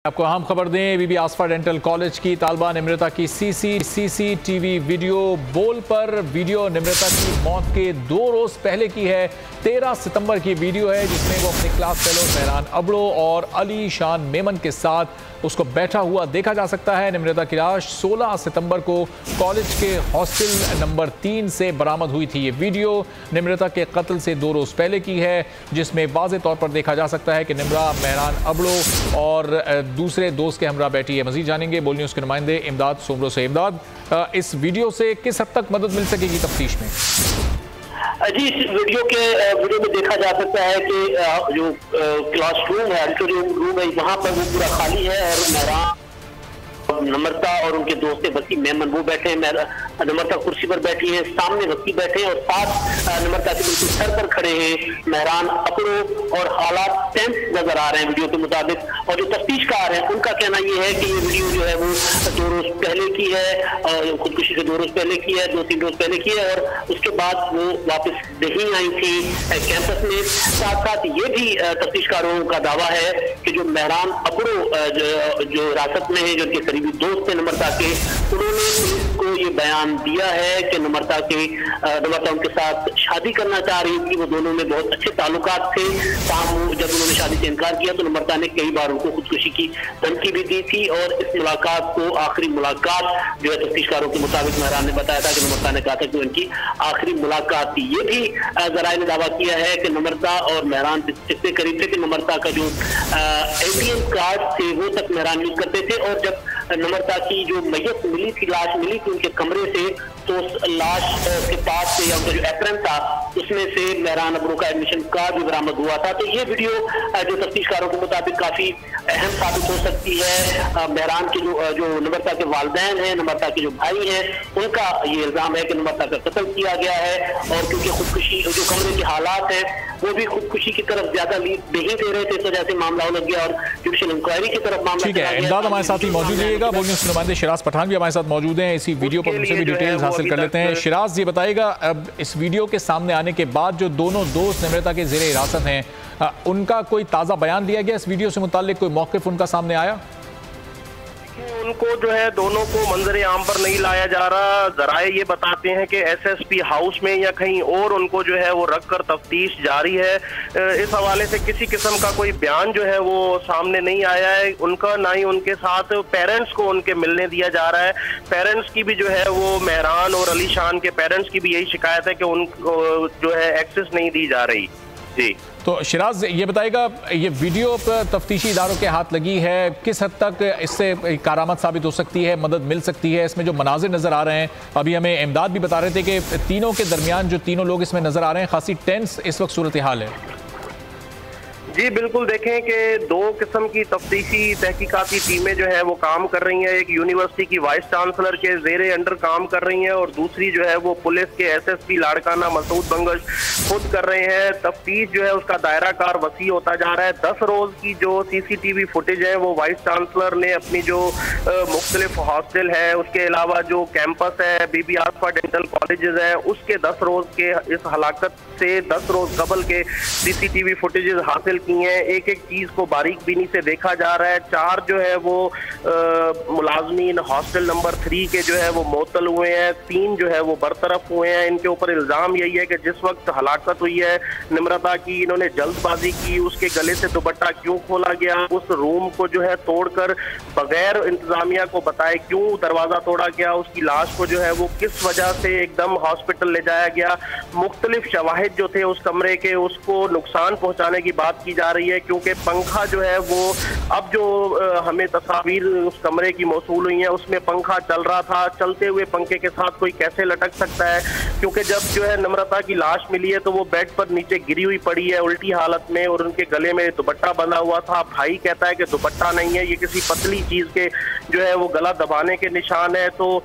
आपको अहम खबर दें, बीबी आसफा डेंटल कॉलेज की तालबा निम्रता की सीसीटीवी वीडियो बोल पर वीडियो निम्रता की मौत के 2 रोज पहले की है। 13 सितंबर की वीडियो है जिसमें वो अपने क्लास फेलो मेहरान अबड़ो और अली शान मेमन के साथ उसको बैठा हुआ देखा जा सकता है। निम्रता की लाश 16 सितंबर को कॉलेज के हॉस्टल नंबर 3 से बरामद हुई थी। ये वीडियो निम्रता के कत्ल से 2 रोज पहले की है जिसमें वाज़ेह तौर पर देखा जा सकता है कि निम्रा, मेहरान अबड़ो और दूसरे दोस्त के हमरा बैठी है। मजीद जानेंगे बोल न्यूज़ के नुमाइंदे इमदाद सोमरो से। इमदाद, इस वीडियो से किस हद तक मदद मिल सकेगी तफ्तीश में? जी, इस वीडियो में देखा जा सकता है कि जो क्लासरूम है, रूम है, वहाँ पर वो पूरा खाली है और मेहरान नम्रता और उनके दोस्त वसी मेमन वो बैठे हैं। नम्रता कुर्सी पर बैठी है, सामने वसी बैठे हैं और साथ नम्रता के बिल्कुल सर पर खड़े हैं मेहरान अबड़ो और हालात टेंस नजर आ रहे हैं वीडियो के मुताबिक। और जो तफ्तीशकार हैं उनका कहना ये है कि ये वीडियो जो है वो 2 रोज पहले की है, खुदकुशी से 2 रोज पहले की है, 2-3 रोज पहले की है और उसके बाद वो वापस नहीं आई थी कैंपस में। साथ साथ ये भी तफ्तीशकारों का दावा है कि जो मेहरान अबड़ो जो हिरासत में है, जो उनके करीबी दोस्त थे नम्रता के, उन्होंने पुलिस को ये बयान दिया है कि नम्रता उनके साथ शादी करना चाह रही थी। वो दोनों में बहुत अच्छे ताल्लुकात थे। जब उन्होंने शादी से इनकार किया तो नम्रता ने कई बार उनको खुदकुशी की धमकी भी दी थी और इस मुलाकात को आखिरी मुलाकात जो है तफ्तीशकारों के मुताबिक मेहरान ने बताया था कि नम्रता ने कहा था कि उनकी आखिरी मुलाकात थी। ये भी जराए ने दावा किया है कि नम्रता और मेहरान इतने करीब थे कि नम्रता का जो ATM कार्ड थे वो तक मेहरान यूज करते थे और जब नम्रता की जो मैयत मिली थी, लाश मिली थी उनके कमरे से, तो उस लाश के पास से या उनका जो एप्रन था उसमें से मेहरान अबड़ो का एडमिशन कार्ड भी बरामद हुआ था। तो ये वीडियो जो तफ्तीशकारों के मुताबिक काफी अहम साबित हो सकती है। मेहरान के जो नम्रता के वालिदैन हैं, नम्रता के जो भाई हैं, उनका ये इल्जाम है कि नम्रता का कत्ल किया गया है और क्योंकि खुदकुशी जो कमरे के हालात हैं वो भी खुदकुशी की तरफ ज्यादा लीड नहीं दे रहे थे, इस वजह से मामला उलझ गया और जुडिशियल इंक्वायरी की तरफ मामला। ठीक है, इमदाद हमारे साथ ही मौजूद रहिएगा। बोल न्यूज़ के नुमाइंदे शिराज पठान भी हमारे साथ मौजूद हैं। इसी वीडियो पर उनसे भी डिटेल्स हासिल कर लेते हैं। शिराज, ये बताइएगा, अब इस वीडियो के सामने आने के बाद जो दोनों दोस्त निम्रता के ज़ेरे हिरासत हैं, उनका कोई ताज़ा बयान दिया गया इस वीडियो से मुताल्लिक? कोई मौक़िफ़ उनका सामने आया? उनको जो है दोनों को मंजरे आम पर नहीं लाया जा रहा। जराए ये बताते हैं कि SSP हाउस में या कहीं और उनको जो है वो रखकर तफ्तीश जारी है। इस हवाले से किसी किस्म का कोई बयान जो है वो सामने नहीं आया है उनका, ना ही उनके साथ पेरेंट्स को उनके मिलने दिया जा रहा है। पेरेंट्स की भी जो है वो मेहरान और अली शान के पेरेंट्स की भी यही शिकायत है कि उनको जो है एक्सेस नहीं दी जा रही। जी, तो शिराज ये बताएगा, ये वीडियो पर तफ्तीशी इदारों के हाथ लगी है, किस हद तक इससे कारामद साबित हो सकती है, मदद मिल सकती है? इसमें जो मनाजिर नज़र आ रहे हैं, अभी हमें इमदाद भी बता रहे थे कि तीनों के दरमियान जो तीनों लोग इसमें नज़र आ रहे हैं, खासी टेंस इस वक्त सूरत हाल है। जी बिल्कुल, देखें कि 2 किस्म की तफ्तीशी तहकीकाती टीमें जो है वो काम कर रही हैं। एक यूनिवर्सिटी की वाइस चांसलर के जेरे अंडर काम कर रही हैं और दूसरी जो है वो पुलिस के SSP लाड़काना मसूद बंगश खुद कर रहे हैं। तफ्तीश जो है उसका दायरा कार वसी होता जा रहा है। 10 रोज की जो CCTV फुटेज है वो वाइस चांसलर ने अपनी जो मुख्तलिफ हॉस्टल है, उसके अलावा जो कैंपस है, बीबी आसफा डेंटल कॉलेजेस है, उसके 10 रोज के इस हलाकत से 10 रोज कबल के CCTV फुटेजेस हासिल की हैं। एक एक चीज को बारीक बीनी से देखा जा रहा है। 4 जो है वो मुलाजमीन हॉस्टल नंबर 3 के जो है वो मुअत्तल हुए हैं, 3 जो है वो बरतरफ हुए हैं। इनके ऊपर इल्जाम यही है कि जिस वक्त हलाकत हुई है निम्रता की, इन्होंने जल्दबाजी की, उसके गले से दुपट्टा क्यों खोला गया, उस रूम को जो है तोड़कर बगैर इंतजामिया को बताए क्यों दरवाजा तोड़ा गया, उसकी लाश को जो है वो किस वजह से एकदम हॉस्पिटल ले जाया गया, मुख्तलिफ शवाहिद जो थे उस कमरे के उसको नुकसान पहुंचाने की बात की जा रही है। क्योंकि पंखा जो है वो अब जो हमें तस्वीर उस कमरे की मौसूल हुई है उसमें पंखा चल रहा था। चलते हुए पंखे के साथ कोई कैसे लटक सकता है? क्योंकि जब जो है नम्रता की लाश मिली है तो वो बेड पर नीचे गिरी हुई पड़ी है उल्टी हालत में और उनके गले में दुपट्टा बंधा हुआ था। भाई कहता है कि दुपट्टा नहीं है, ये किसी पतली चीज के जो है वो गला दबाने के निशान है। तो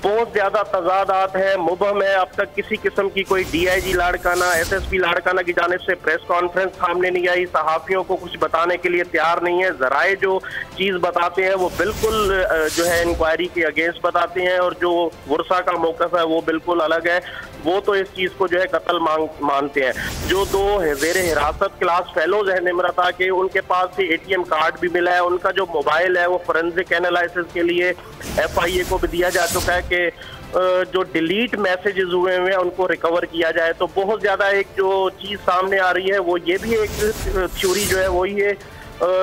बहुत ज्यादा तजादात है, मुबहम है। अब तक किसी किस्म की कोई DIG लाड़काना, SSP लाड़काना की जानिब से प्रेस कॉन्फ्रेंस सामने नहीं आई, सहाफियों को कुछ बताने के लिए तैयार नहीं है। जराए जो चीज बताते हैं वो बिल्कुल जो है इंक्वायरी के अगेंस्ट बताते हैं और जो वर्षा का मौकफ है वो बिल्कुल अलग है। वो तो इस चीज को जो है कत्ल मानते हैं। जो 2 ज़ेरे हिरासत क्लास फेलोज है निम्रता के, उनके पास से ATM कार्ड भी मिला है। उनका जो मोबाइल है वो फोरेंसिक एनालिसिस के लिए FIA को भी दिया जा चुका है कि जो डिलीट मैसेजेस हुए हैं उनको रिकवर किया जाए। तो बहुत ज्यादा एक जो चीज सामने आ रही है वो ये भी एक थ्योरी जो है वही है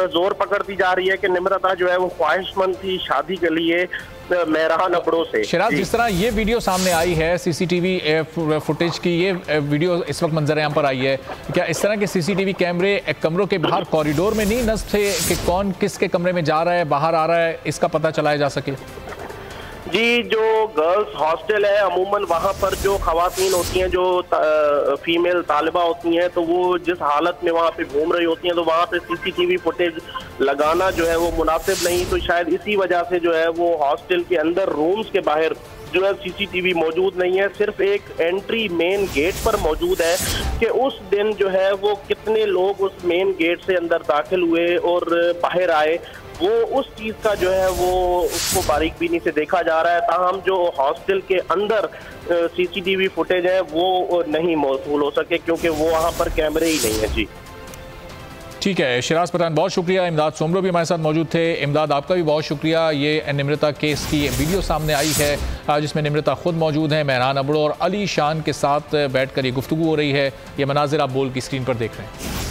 जोर पकड़ती जा रही है कि निम्रता जो है वो ख्वाहिशमंद थी शादी के लिए मेहरान अबड़ों से। शिराज, जिस तरह ये वीडियो सामने आई है CCTV फुटेज की, ये वीडियो इस वक्त मंजर आम पर आई है, क्या इस तरह के CCTV कैमरे कमरों के बाहर कॉरिडोर में नहीं नस्ब थे कि कौन किसके कमरे में जा रहा है, बाहर आ रहा है, इसका पता चलाया जा सके? जी, जो गर्ल्स हॉस्टल है अमूमन वहाँ पर जो खवातीन होती हैं, जो फीमेल तालिबा होती हैं, तो वो जिस हालत में वहाँ पे घूम रही होती हैं, तो वहाँ पे CCTV फुटेज लगाना जो है वो मुनासिब नहीं। तो शायद इसी वजह से जो है वो हॉस्टल के अंदर रूम्स के बाहर जो है CCTV मौजूद नहीं है। सिर्फ एक एंट्री मेन गेट पर मौजूद है कि उस दिन जो है वो कितने लोग उस मेन गेट से अंदर दाखिल हुए और बाहर आए, वो उस चीज का जो है वो उसको बारीकबीनी से देखा जा रहा है। ताहम जो हॉस्टल के अंदर CCTV फुटेज है वो नहीं मौसूल हो सके क्योंकि वो वहाँ पर कैमरे ही नहीं है। जी ठीक है, शिराज पठान बहुत शुक्रिया। इमदाद सोमरो भी हमारे साथ मौजूद थे। इमदाद, आपका भी बहुत शुक्रिया। ये निम्रता केस की वीडियो सामने आई है जिसमें निम्रता खुद मौजूद है, मेहरान अबड़ो और अली शान के साथ बैठकर ये गुफ्तगू हो रही है। ये मनाजिर आप बोल की स्क्रीन पर देख रहे हैं।